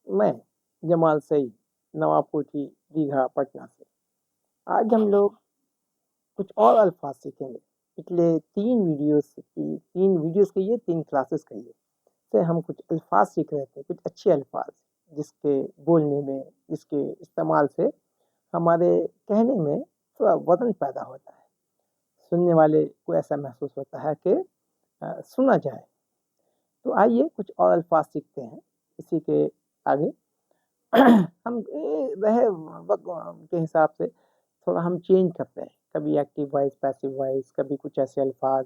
میں جمال سعید، نواب کوٹھی، دیگھا، پٹنہ سے۔ آج ہم لوگ کچھ اور الفاظ سیکھیں گے۔ پچھلے تین ویڈیوز کہیے، 3 کلاسز کہیے سے ہم کچھ الفاظ سیکھ رہے تھے، کچھ اچھے الفاظ جس کے بولنے میں، جس کے استعمال سے ہمارے کہنے میں تھوڑا وزن پیدا ہوتا ہے، سننے والے کو ایسا محسوس ہوتا ہے کہ سنا جائے۔ تو آئیے کچھ اور الفاظ سیکھتے ہیں اسی کے آگے۔ ہم رہے وقت کے حساب سے تھوڑا ہم چینج کرتے ہیں، کبھی ایکٹیو وائس، پیسو وائس، کبھی کچھ ایسے الفاظ،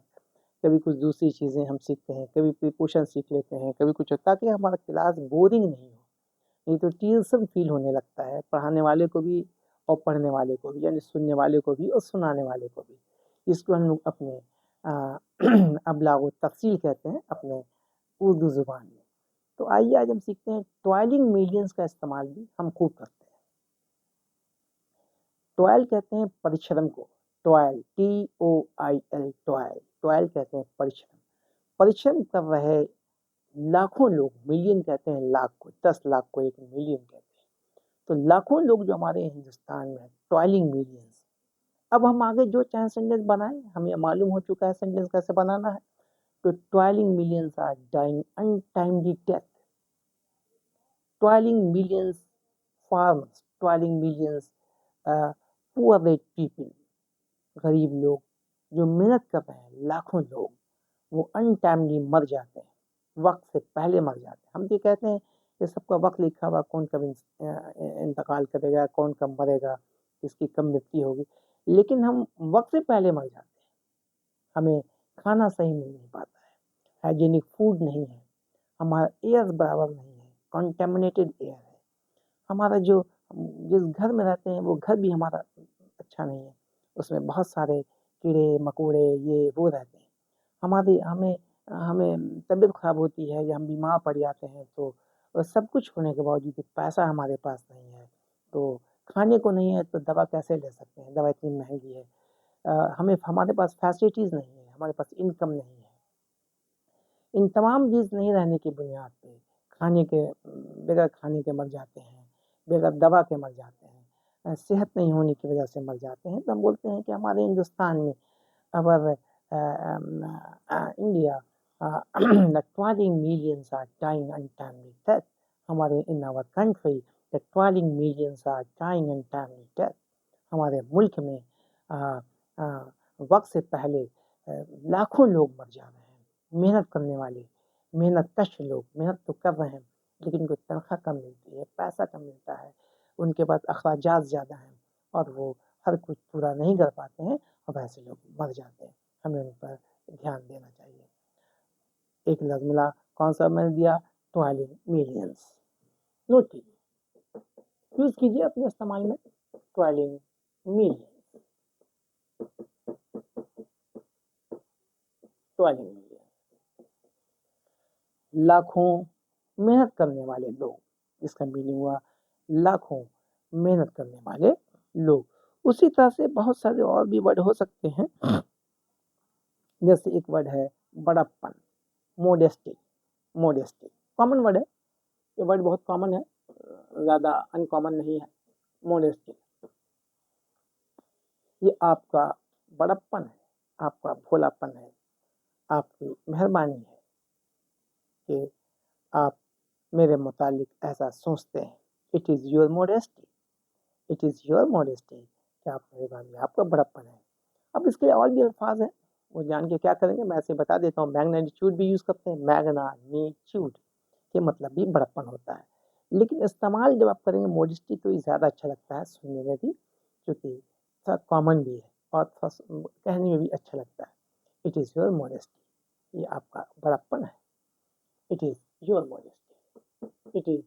کبھی کچھ دوسری چیزیں ہم سیکھتے ہیں، کبھی پریپوشن سیکھ لیتے ہیں، کبھی کچھ، تاکہ ہمارا کلاس بورنگ نہیں ہو، نہیں تو ٹیرسم فیل ہونے لگتا ہے پڑھانے والے کو بھی اور پڑھنے والے کو بھی، یعنی سننے والے کو بھی اور سنانے والے کو بھی، جس کو ہم لوگ اپنے ابلاغ و تفصیل کہتے ہیں اپنے اردو زبان میں۔ تو آئیے آج ہم سیکھتے ہیں ٹوائلنگ میڈینس کا استعمال بھی ہم خوب کرتے ہیں۔ ٹوائل کہتے ہیں پریشرم کو، ٹوائل TOIL، ٹوائل کہتے ہیں پریشرم۔ پریشرم کر رہے لاکھوں لوگ، ملین کہتے ہیں لاکھ کو، 10 لاکھ کو 1 ملین کہتے ہیں، تو لاکھوں لوگ جو ہمارے ہندوستان میں ٹوائلنگ میڈینس۔ اب ہم آگے جو چاہیں سینٹینس بنائیں، ہمیں معلوم ہو چکا ہے سینٹینس کیسے بنانا ہے۔ تو toiling millions are dying untimely death, toiling millions farmers, toiling millions poor rate people, غریب لوگ جو محنت کر رہے ہیں، لاکھوں لوگ وہ انٹائملی مر جاتے ہیں، وقت سے پہلے مر جاتے ہیں۔ ہم یہ کہتے ہیں کہ سب کا وقت لکھا ہوا، کون کب انتقال کرے گا، کون کب مرے گا، اس کی کم مٹی ہوگی، لیکن ہم وقت سے پہلے مر جاتے ہیں۔ ہمیں کھانا صحیح مل نہیں پاتا ہے، ہائیجینک فوڈ نہیں ہے، ہمارا ایئر برابر نہیں ہے، کنٹامنیٹڈ ایئر ہے، ہمارا جس گھر میں رہتے ہیں وہ گھر بھی ہمارا اچھا نہیں ہے، اس میں بہت سارے کیڑے مکوڑے یہ وہ رہتے ہیں، ہمیں طبیعت خراب ہوتی ہے یا ہم بیمار پڑ جاتے ہیں، تو سب کچھ ہونے کے باوجود پیسہ ہمارے پاس نہیں ہے، تو کھانے کو نہیں ہے تو دوا کیسے لے سکتے ہیں، دوا اتنی مہنگی ہے، ہمارے پاس فیسلٹیز نہیں ہے، ہمارے پاس انکم نہیں ہے۔ ان تمام چیز نہیں رہنے کی بنیاد پہ بغیر کھانے کے مر جاتے ہیں، بغیر دوا کے مر جاتے ہیں، صحت نہیں ہونے کی وجہ سے مر جاتے ہیں، تو ہم بولتے ہیں کہ ہمارے ہندوستان میں India the 20 millions are dying untimely death، ہمارے in our country the 20 millions are dying untimely death، ہمارے ملک میں وقت سے پہلے لاکھوں لوگ مر جا رہے ہیں، محنت کرنے والے، محنت کش لوگ محنت تو کر رہے ہیں، لیکن ان کو تنخواہ کم ملتی ہے، پیسہ کم ملتا ہے، ان کے پاس اخراجات زیادہ ہیں اور وہ ہر کچھ پورا نہیں کر پاتے ہیں، اور ایسے لوگ مر جاتے ہیں۔ ہمیں ان پر دھیان دینا چاہیے۔ ایک لفظ ملا، کون سا میں نے دیا؟ ٹوائلنگ میڈینس۔ نوٹ کیجیے، یوز کیجیے اپنے استعمال میں، ٹوائلنگ میڈینس، ٹوائلنگ میڈینس، لاکھوں محنت کرنے والے لوگ، اس کا میننگ ہوا لاکھوں محنت کرنے والے لوگ۔ اسی طرح سے بہت سارے اور بھی ورڈ ہو سکتے ہیں، جیسے ایک ورڈ ہے بڑپن، موڈیسٹی کامن ورڈ ہے، یہ ورڈ بہت کامن ہے، زیادہ ان کامن نہیں ہے۔ موڈیسٹی، یہ آپ کا بڑپن ہے، آپ کا بھولاپن ہے، آپ کی مہربانی ہے کہ آپ میرے متعلق ایسا سوچتے ہیں۔ It is your modesty, it is your modesty, کہ آپ مہربانی، آپ کا بڑپن ہے۔ اب اس کے اور بھی الفاظ ہیں، وہ جان کے کیا کریں گے، میں ایسے بتا دیتا ہوں۔ میگنیچیوڈ بھی یوز کرتے ہیں، میگنیچیوڈ کے مطلب بھی بڑپن ہوتا ہے، لیکن استعمال جب آپ کریں گے موڈیسٹی تو یہ زیادہ اچھا لگتا ہے سننے میں بھی، کیونکہ تھوڑا کامن بھی ہے اور کہنے میں بھی اچھا لگتا ہے۔ اٹ از یور موڈیسٹی، یہ آپ کا بڑپن ہے۔ It is your modesty, it is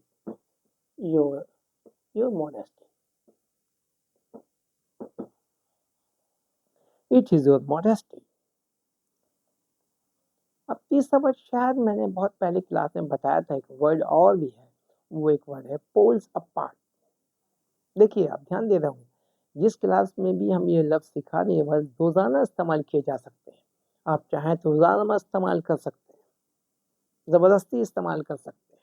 your modesty, it is your modesty. اب تیسرا ورڈ شاید میں نے بہت پہلے کلاس میں بتایا تھا، ایک ورڈ اور بھی ہے، وہ ایک ورڈ ہے پولز اپارٹ۔ دیکھیے آپ دھیان دے رہے ہوں، جس کلاس میں بھی ہم یہ لفظ سکھا رہے ہیں، ورڈ روزانہ استعمال کیے جا سکتے ہیں، آپ چاہیں تو روزانہ استعمال کر سکتے ہیں، زبردستی استعمال کر سکتے ہیں،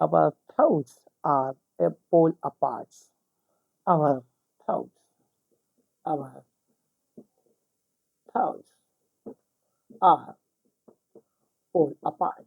our thoughts are a pole apart. Our thoughts, our thoughts are pole apart.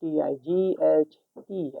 TIGHTN,